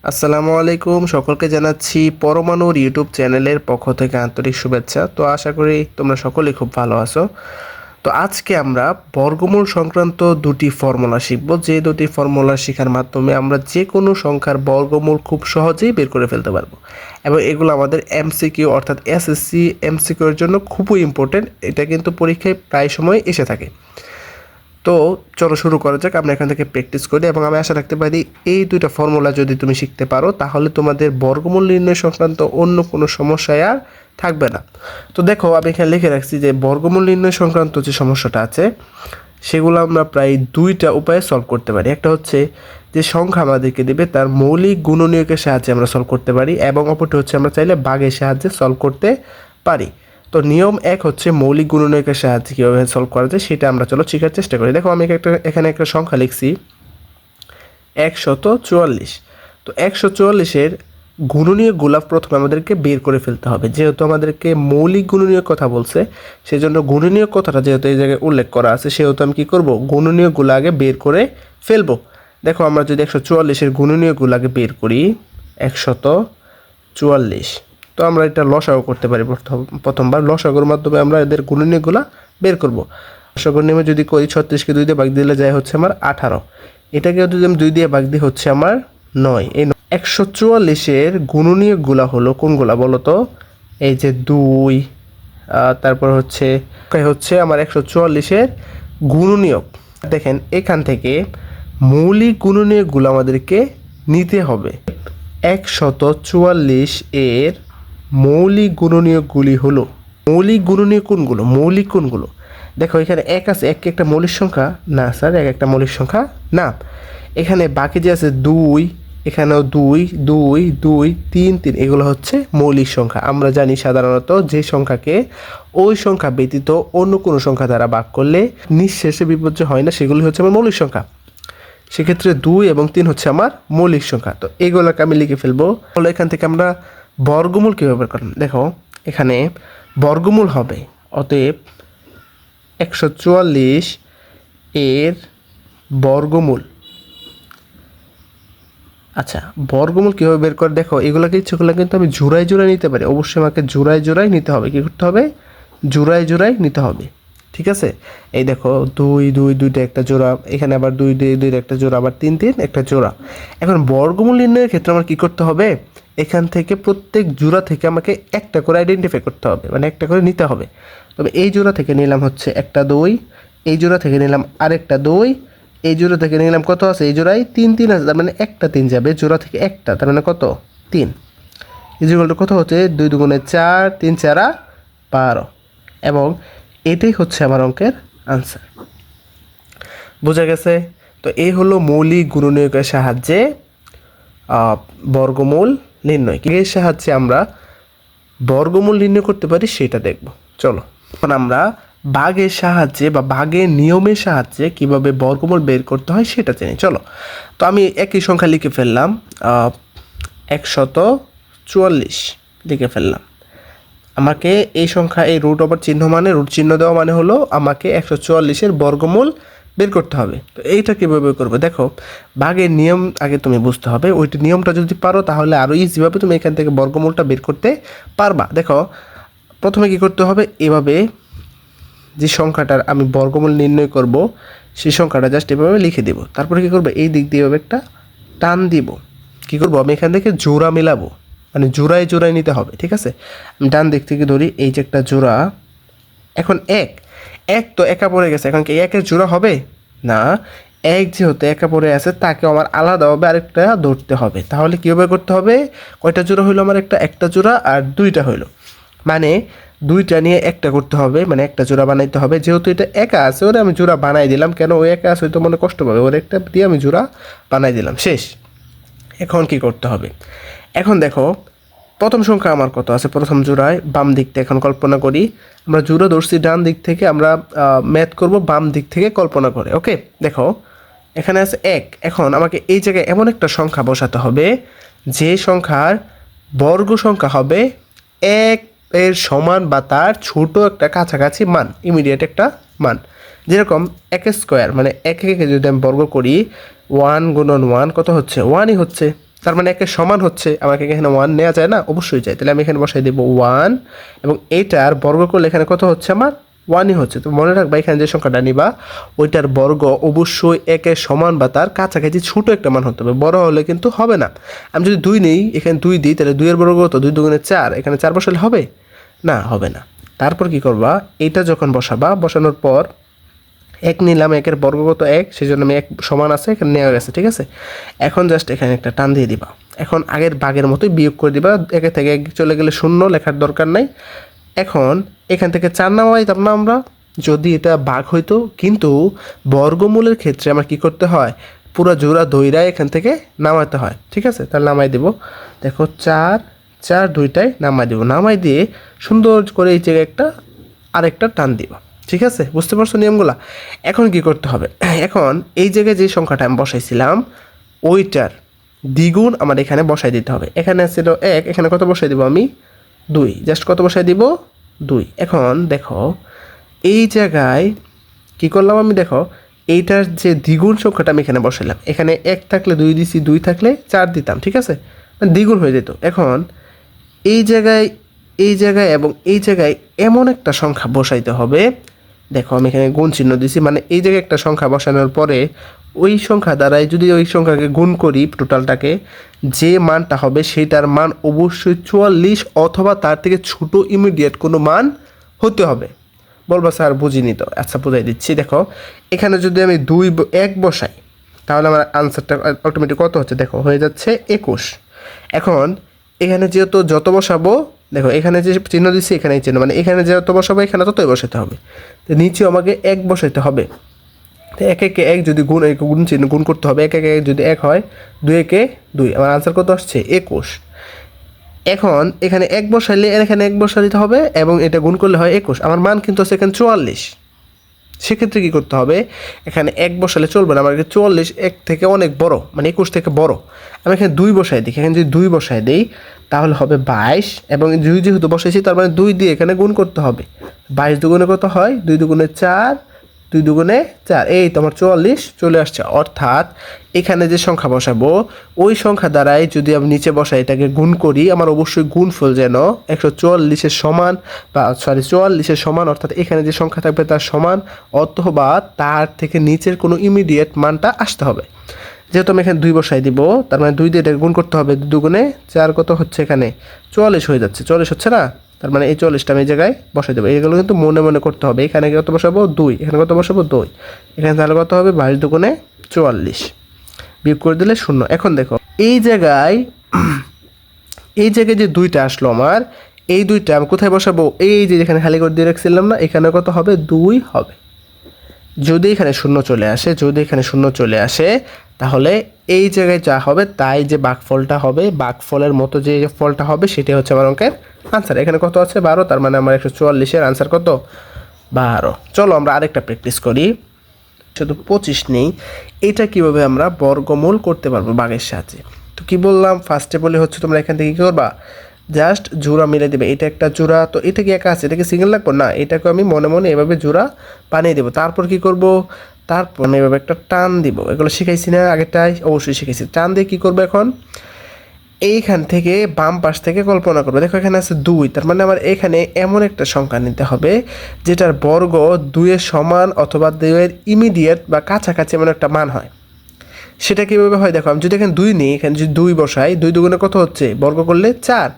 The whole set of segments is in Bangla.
আসসালামু আলাইকুম, সকলকে জানাচ্ছি পরমাণুর ইউটিউব চ্যানেলের পক্ষ থেকে আন্তরিক শুভেচ্ছা। তো আশা করি তোমরা সকলেই খুব ভালো আছো। তো আজকে আমরা বর্গমূল সংক্রান্ত দুটি ফর্মুলা শিখব, যে দুটি ফর্মুলা শেখার মাধ্যমে আমরা যে কোনো সংখ্যার বর্গমূল খুব সহজেই বের করে ফেলতে পারবো, এবং এগুলো আমাদের এমসিকিউ অর্থাৎ এসএসসি এমসিকিউ এর জন্য খুবই ইম্পর্টেন্ট। এটা কিন্তু পরীক্ষায় প্রায় সময় এসে থাকে। তো চলো শুরু করা যাক। আমরা এখান থেকে প্র্যাকটিস করি, এবং আমি আশা রাখতে পারি এই দুইটা ফর্মুলা যদি তুমি শিখতে পারো তাহলে তোমাদের বর্গমূল নির্ণয় সংক্রান্ত অন্য কোনো সমস্যায় আর থাকবে না। তো দেখো, আমি এখানে লিখে রাখছি যে বর্গমূল নির্ণয় সংক্রান্ত যে সমস্যাটা আছে সেগুলো আমরা প্রায় দুইটা উপায়ে সলভ করতে পারি। একটা হচ্ছে যে সংখ্যা আমাদেরকে দেবে তার মৌলিক গুণনীয়কের সাহায্যে আমরা সলভ করতে পারি, এবং অপরটি হচ্ছে আমরা চাইলে ভাগের সাহায্যে সলভ করতে পারি। তো নিয়ম এক হচ্ছে মৌলিক গুণনীয়কের সাহায্যে কীভাবে সলভ করা যায় সেটা আমরা চলো শেখার চেষ্টা করি। দেখো, আমি এখানে একটা সংখ্যা লিখছি 144। তো 144-এর গুণনীয়কগুলো প্রথমে আমাদেরকে বের করে ফেলতে হবে। যেহেতু আমাদেরকে মৌলিক গুণনীয়ক কথা বলছে, সেজন্য গুণনীয়ক কথাটা যেহেতু এই জায়গায় উল্লেখ করা আছে, সেহেতু আমি কী করবো, গুণনীয়কগুলো আগে বের করে ফেলবো। দেখো, আমরা যদি 144-এর গুণনীয়কগুলো আগে বের করি, 144, তো আমরা এটা লসাগু করতে পারি। প্রথমবার লসাগুর মাধ্যমে আমরা এদের গুণনীয়কগুলো বের করব। লসাগুর নিয়মে যদি করি 36কে 2 দিয়ে ভাগ দিলে যায় হচ্ছে আমার 18, এটাকেও যদি আমি 2 দিয়ে ভাগ দিই হচ্ছে আমার 9। এই 144-এর গুণনীয়কগুলো হলো কোনগুলা বলো তো? এই যে 2, তারপর হচ্ছে আমার 144-এর গুণনীয়ক। দেখেন, এখান থেকে মৌলিক গুণনীয়কগুলো আমাদেরকে নিতে হবে। 144-এর মৌলিক গুণনীয়কগুলি হলো, মৌলিক গুণনীয়ক কোনগুলো, মৌলিক কোনগুলো? দেখো, এখানে এক আছে, এক একটা মৌলিক সংখ্যা না স্যার, এক একটা মৌলিক সংখ্যা না। এখানে বাকি যে আছে 2, এখানেও 2 2 2 3 3, এগুলো হচ্ছে মৌলিক সংখ্যা। আমরা জানি সাধারণত যে সংখ্যাকে ওই সংখ্যা ব্যতীত অন্য কোনো সংখ্যা দ্বারা ভাগ করলে নিঃশেষে বিপর্যয় হয় না, সেগুলি হচ্ছে আমার মৌলিক সংখ্যা। সেক্ষেত্রে 2 এবং 3 হচ্ছে আমার মৌলিক সংখ্যা। তো এগুলোকে আমি লিখে ফেলবো। তাহলে এখান থেকে আমরা বর্গমূল কীভাবে বের করলাম? দেখো, এখানে বর্গমূল হবে, অতএব 144 এর বর্গমূল। আচ্ছা, বর্গমূল কীভাবে বের করে? দেখো, এগুলোকে ইচ্ছেগুলো কিন্তু আমি জোড়ায় জোড়ায় নিতে পারি। অবশ্যই আমাকে জোড়ায় জোড়ায় নিতে হবে। কী করতে হবে? জোড়ায় জোড়ায় নিতে হবে। ঠিক আছে, এই দেখো 2 2 2টা একটা জোড়া, এখানে আবার 2 2 2 একটা জোড়া, আবার 3 3 একটা জোড়া। এখন বর্গমূল নির্ণয়ের ক্ষেত্রে আমার কী করতে হবে? এখান থেকে প্রত্যেক জোড়া থেকে আমাকে একটা করে আইডেন্টিফাই করতে হবে, মানে একটা করে নিতে হবে। তবে এই জোড়া থেকে নিলাম হচ্ছে একটা 2, এই জোড়া থেকে নিলাম আরেকটা 2, এই জোড়া থেকে নিলাম কত আছে? এই জোড়ায় 3 3 আছে, তার মানে একটা 3 যাবে জোড়া থেকে একটা, তার মানে কত? 3। ইজিকলটা কত হচ্ছে? 2 2 4, 3 4 12, এবং এটাই হচ্ছে আমার অঙ্কের আনসার। বোঝা গেছে? তো এই হলো মৌলিক গুণনীয়কের সাহায্যে বর্গমূল নির্ণয়। এর সাহায্যে আমরা বর্গমূল নির্ণয় করতে পারি সেটা দেখব। চলো, এখন আমরা ভাগের সাহায্যে বা ভাগের নিয়মের সাহায্যে কিভাবে বর্গমূল বের করতে হয় সেটা জেনে। চলো, তো আমি একই সংখ্যা লিখে ফেললাম, 144 লিখে ফেললাম। আমাকে এই সংখ্যা, এই রুট ওভার চিহ্ন মানে রুট চিহ্ন দেওয়া মানে হলো আমাকে 144-এর বর্গমূল বের করতে হবে। তো এইটা কীভাবে বের করবে? দেখো, ভাগের নিয়ম আগে তুমি বুঝতে হবে। ওইটি নিয়মটা যদি পারো তাহলে আরও ইজিভাবে তুমি এখান থেকে বর্গমূলটা বের করতে পারবা। দেখো, প্রথমে কী করতে হবে? এভাবে যে সংখ্যাটার আমি বর্গমূল নির্ণয় করব সেই সংখ্যাটা জাস্ট এভাবে লিখে দেব। তারপরে কী করবো? এই দিক দিয়ে এভাবে একটা টান দিব। কী করবো? আমি এখান থেকে জোড়া মেলাবো, মানে জোড়ায় জোড়ায় নিতে হবে। ঠিক আছে, আমি ডান দিক থেকে ধরি, এই যে একটা জোড়া। এখন এক তো একা পড়ে গেছে, এখন কি একের জোড়া হবে না? এক যেহেতু একা পড়ে আছে, তাকে আমার আলাদাভাবে আরেকটা ধরতে হবে। তাহলে কীভাবে করতে হবে? কয়টা জোড়া হইলো আমার? একটা জোড়া আর দুইটা হইলো, মানে দুইটা নিয়ে একটা করতে হবে, মানে একটা জোড়া বানাইতে হবে। যেহেতু এটা একা আছে, ওরে আমি জোড়া বানাই দিলাম। কেন? ওই একা আছে, হয়তো মনে কষ্ট পাবে, ওর একটা দিয়ে আমি জোড়া বানাই দিলাম, শেষ। এখন কি করতে হবে? এখন দেখো, প্রথম সংখ্যা আমার কত আছে? প্রথম জোড়ায় বাম দিকটা এখন কল্পনা করি। আমরা জোড়া ধরছি ডান দিক থেকে, আমরা ম্যাথ করব বাম দিক থেকে কল্পনা করে। ওকে, দেখো এখানে আছে 1। এখন আমাকে এই জায়গায় এমন একটা সংখ্যা বসাতে হবে যে সংখ্যার বর্গ সংখ্যা হবে 1 এর সমান বা তার ছোট একটা কাছাকাছি মান, ইমিডিয়েট একটা মান। যেরকম 1 স্কোয়ার, মানে 1 যদি আমি বর্গ করি, 1 গুণন 1 কত হচ্ছে? 1ই হচ্ছে। তার মানে একের সমান হচ্ছে, আমাকে এখানে 1 নেওয়া যায় না? অবশ্যই যায়। তাহলে আমি এখানে বসাই দেবো 1 এবং এইটার বর্গ করলে এখানে কত হচ্ছে আমার 1ই হচ্ছে। তো মনে রাখবা এখানে যে সংখ্যাটা নিবা ওইটার বর্গ অবশ্যই একের সমান বা তার কাছাকাছি ছোট একটা মান হতে হবে, বড় হলে কিন্তু হবে না। আমি যদি 2 নিই, এখানে 2 দিই, তাহলে 2 এর বর্গ কত? 2 দুগুণে 4, এখানে 4 বসালে হবে না? হবে না। তারপর কি করবা, এইটা যখন বসাবা, বসানোর পর 1 নিলাম, 1 এর বর্গ কত 1, সেই জন্য আমি 1 সমান আছে এখানে নেওয়া গেছে, ঠিক আছে। এখন জাস্ট এখানে একটা টান দিয়ে দিবা। এখন আগের ভাগের মতোই বিয়োগ করে দিবা, 1 থেকে 1 চলে গেলে 0 লেখার দরকার নাই। এখন এখান থেকে 4 নামাইতাম না আমরা যদি এটা ভাগ হইতো, কিন্তু বর্গমূলের ক্ষেত্রে আমার কি করতে হয়, পুরো জোড়া দইরা এখান থেকে নামাইতে হয়, ঠিক আছে। তাহলে নামাই দেব, দেখো 4 4 দুইটাই নামাই দেব, নামাই দিয়ে সুন্দর করে এই জায়গায় একটা আরেকটা টান দিব, ঠিক আছে। বুঝতে পারছো নিয়মগুলা? এখন কি করতে হবে, এখন এই জায়গায় যে সংখ্যাটা আমি বসাইছিলাম ওইটার দ্বিগুণ আমার এখানে বসাই দিতে হবে। এখানে ছিল 1, এখানে কত বসাই দিব আমি 2, জাস্ট কত বসাই দিব 2। এখন দেখো এই জায়গায় কি করলাম আমি, দেখো এইটার যে দ্বিগুণ সংখ্যাটা আমি এখানে বসাইলাম, এখানে 1 থাকলে 2 দিছি, 2 থাকলে 4 দিতাম, ঠিক আছে, দ্বিগুণ হয়ে যেত। এখন এই জায়গায় এই জায়গায় এবং এই জায়গায় এমন একটা সংখ্যা বসাইতে হবে, দেখো আমি এখানে গুণ চিহ্ন দিছি, মানে এই জায়গায় একটা সংখ্যা বসানোর পরে ওই সংখ্যা দ্বারাই যদি ওই সংখ্যাকে গুণ করি টোটালটাকে, যে মানটা হবে সেটার মান অবশ্যই 44 অথবা তার থেকে ছোট ইমিডিয়েট কোনো মান হতে হবে। বলবা স্যার বুঝিনি তো, আচ্ছা বুঝাই দিচ্ছি। দেখো এখানে যদি আমি 1 বসাই তাহলে আমার আনসারটা অটোমেটিক কত হচ্ছে, দেখো হয়ে যাচ্ছে 21। এখন এখানে যেহেতু যত বসাবো, দেখো এখানে যে চিহ্ন দিচ্ছি এখানে চিহ্ন, মানে এখানে যত বসাবো এখানে ততই বসাতে হবে, তো নিচেও আমাকে 1 বসাইতে হবে। তো 1 একে 1 যদি গুণ চিহ্ন গুণ করতে হবে, 1 একে 1 যদি 1 হয়, 2 একে 2, আমার আনসার কত আসছে 21। এখন এখানে 1 বসাইলে এখানে 1 বসাইতে হবে এবং এটা গুণ করলে হয় 21, আমার মান কিন্তু আছে এখানে 44। সেক্ষেত্রে কী করতে হবে, এখানে 1 বসালে চলবে না, আমার 44 1 থেকে অনেক বড়, মানে 21 থেকে বড়। আমি এখানে 2 বসাই দিই, এখানে যদি 2 বসাই দিই তাহলে হবে 22 এবং 2 যেহেতু বসাইছি তার মানে 2 দিয়ে এখানে গুণ করতে হবে। 22 দুগুণে কত হয়, 2 দুগুণে 4, 2 দুগুণে 4, এই তোমার 44 চলে আসছে। অর্থাৎ এখানে যে সংখ্যা বসাবো ওই সংখ্যা দ্বারাই যদি আমি নিচে বসাই এটাকে গুণ করি, আমার অবশ্যই গুণফল যেন 144-এর সমান, বা 44-এর সমান, অর্থাৎ এখানে যে সংখ্যা থাকবে তার সমান অথবা তার থেকে নিচের কোনো ইমিডিয়েট মানটা আসতে হবে। যেহেতু আমি এখানে 2 বসাই দিব, তার মানে 2 দিয়ে এটাকে গুণ করতে হবে, 2 দুগুণে 4 কত হচ্ছে, এখানে 44 হয়ে যাচ্ছে, 44 হচ্ছে না, তার মানে এই 44টা আমি এই জায়গায় বসাই দেবো। এইগুলো কিন্তু মনে মনে করতে হবে। এখানে কত বসাবো 2, এখানে কত বসাবো 2, এখানে তাহলে কত হবে 22 দুগুণে 44, বিয়োগ করে দিলে 0। এখন দেখো এই জায়গায় যে 2টা আসলো আমার, এই 2টা আমি কোথায় বসাবো, এই যে যেখানে খালি করে দিয়ে রাখছিলাম না, এখানে কত হবে 2 হবে। যদি এখানে 0 চলে আসে, তাহলে এই জায়গায় যা হবে তাই যে ভাগফলটা হবে, ভাগফলের মতো যে ফলটা হবে সেটাই হচ্ছে আমার অঙ্কের আনসার। এখানে কত আছে 12, তার মানে আমার 144-এর আনসার কত 12। চলো আমরা আরেকটা প্র্যাকটিস করি, শুধু 25 নেই, এটা কিভাবে আমরা বর্গমূল করতে পারবো ভাগের সাহায্যে। তো কি বললাম, ফার্স্টে বলে হচ্ছে তোমরা এখান থেকে কী করবা, জাস্ট জোড়া মিলে দেবে। এটা একটা জোড়া, তো এটা কি একা আছে, এটাকে সিঙ্গেল লাগবো না, এটাকে আমি মনে মনে এভাবে জোড়া বানিয়ে দেবো। তারপর কি করব, তারপর আমি এভাবে একটা টান দিব। এগুলো শিখাইছি না আগেরটাই, অবশ্যই শিখাইছি। টান দিয়ে কী করবো, এখন এইখান থেকে বাম পাশ থেকে কল্পনা করবো, দেখো এখানে আছে 2, তার মানে আমার এখানে এমন একটা সংখ্যা নিতে হবে যেটার বর্গ 2-এর সমান অথবা 2-এর ইমিডিয়েট বা কাছাকাছি এমন একটা মান হয়। সেটা কীভাবে হয়, দেখো আমি যদি এখানে 2 নিই, এখানে যদি 2 বসাই, 2 দুগুণে কত হচ্ছে, বর্গ করলে 4,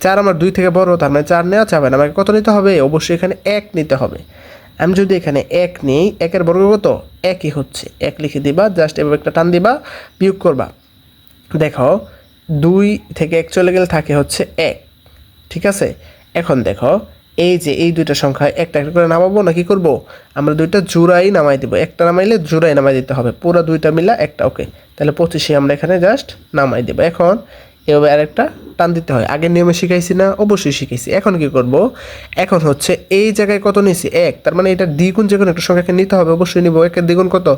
4 আমার 2 থেকে বড়, তার মানে 4 নেওয়া যাবে না, আমাকে কত নিতে হবে, অবশ্যই এখানে 1 নিতে হবে। আমি যদি এখানে 1 নিই, 1-এর বর্গ কত, 1ই হচ্ছে, 1 লিখে দিবা, জাস্ট এভাবে একটা টান দিবা, বিয়োগ করবা। দেখো 2 থেকে 1 চলে গেলে থাকে হচ্ছে 1, ঠিক আছে। এখন দেখো এই যে এই 2টা সংখ্যা একটা একটা করে নামাবো না, কি করবো, আমরা 2টা জোড়াই নামাই দিব, একটা নামাইলে জোড়াই নামাই দিতে হবে, পুরো 2টা মিলা একটা, ওকে। তাহলে 25 আমরা এখানে জাস্ট নামাই দেবো। এখন এভাবে আরেকটা টান দিতে হয়, আগের নিয়মে শিখাইছি না, অবশ্যই শিখাইছি। এখন কি করব, এখন হচ্ছে এই জায়গায় কত নিয়েছি 1, তার মানে এটা দ্বিগুণ যে কোনো একটা সংখ্যাকে নিতে হবে, অবশ্যই নিব। 1-এর দ্বিগুণ কত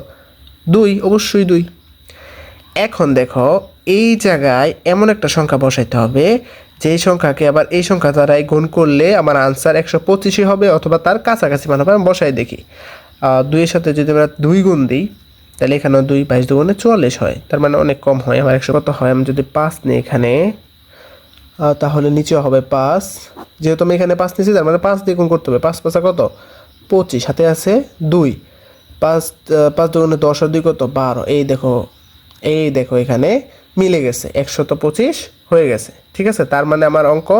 2, অবশ্যই 2। এখন দেখো এই জায়গায় এমন একটা সংখ্যা বসাইতে হবে যেই সংখ্যাকে আবার এই সংখ্যা দ্বারাই গুণ করলে আমার আনসার 125 হবে অথবা তার কাছাকাছি মান হবে। আমি বসাই দেখি, 2-এর সাথে যদি আমরা 2 গুণ দিই, তাহলে এখানেও 2, 22 দুগুণে 44 হয়, তার মানে অনেক কম হয়। আমার 100 কত হয়, আমি যদি 5 নিই এখানে, তাহলে নিচেও হবে 5। যেহেতু আমি এখানে 5 নিয়েছি, তার মানে 5 দিয়ে গুণ করতে হবে। 5 5 কত, 25, সাথে আছে 2, 5 5 দুগুণে 10 আর 2 কত, 12। এই দেখো এখানে মিলে গেছে, 125 হয়ে গেছে। ঠিক আছে, তার মানে আমার অঙ্ক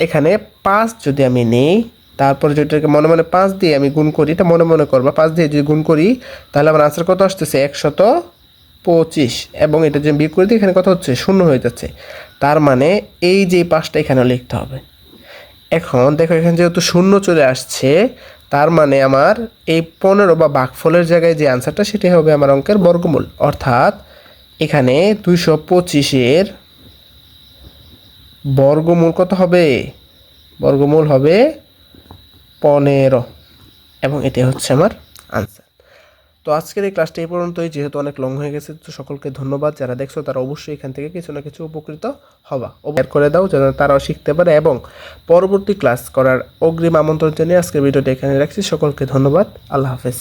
এখানে 5 যদি আমি নেই, তারপর যেটাকে মনে মনে 5 দিয়ে আমি গুণ করি, এটা মনে মনে করবা, 5 দিয়ে যদি গুণ করি তাহলে আমার আনসার কত আসতেছে, 125। এবং এটা যে বিয়োগ করে দিই, এখানে কত হচ্ছে, 0 হয়ে যাচ্ছে। তার মানে এই যে 5টা এখানেও লিখতে হবে। এখন দেখো এখানে যেহেতু 0 চলে আসছে, তার মানে আমার এই 15 বা ভাগফলের জায়গায় যে আনসারটা, সেটাই হবে আমার অঙ্কের বর্গমূল। অর্থাৎ এখানে 225-এর বর্গমূল কত হবে, বর্গমূল হবে 15, এবং এটাই হচ্ছে আমার আনসার। তো আজকের এই ক্লাসটা এই পর্যন্তই, যেহেতু অনেক লং হয়ে গেছে। তো সকলকে ধন্যবাদ, যারা দেখছো তারা অবশ্যই এখান থেকে কিছু না কিছু উপকৃত হবা, শেয়ার করে দাও যেন তারাও শিখতে পারে। এবং পরবর্তী ক্লাস করার অগ্রিম আমন্ত্রণ জানিয়ে আজকের ভিডিওটা এখানে রাখছি। সকলকে ধন্যবাদ, আল্লাহ হাফেজ।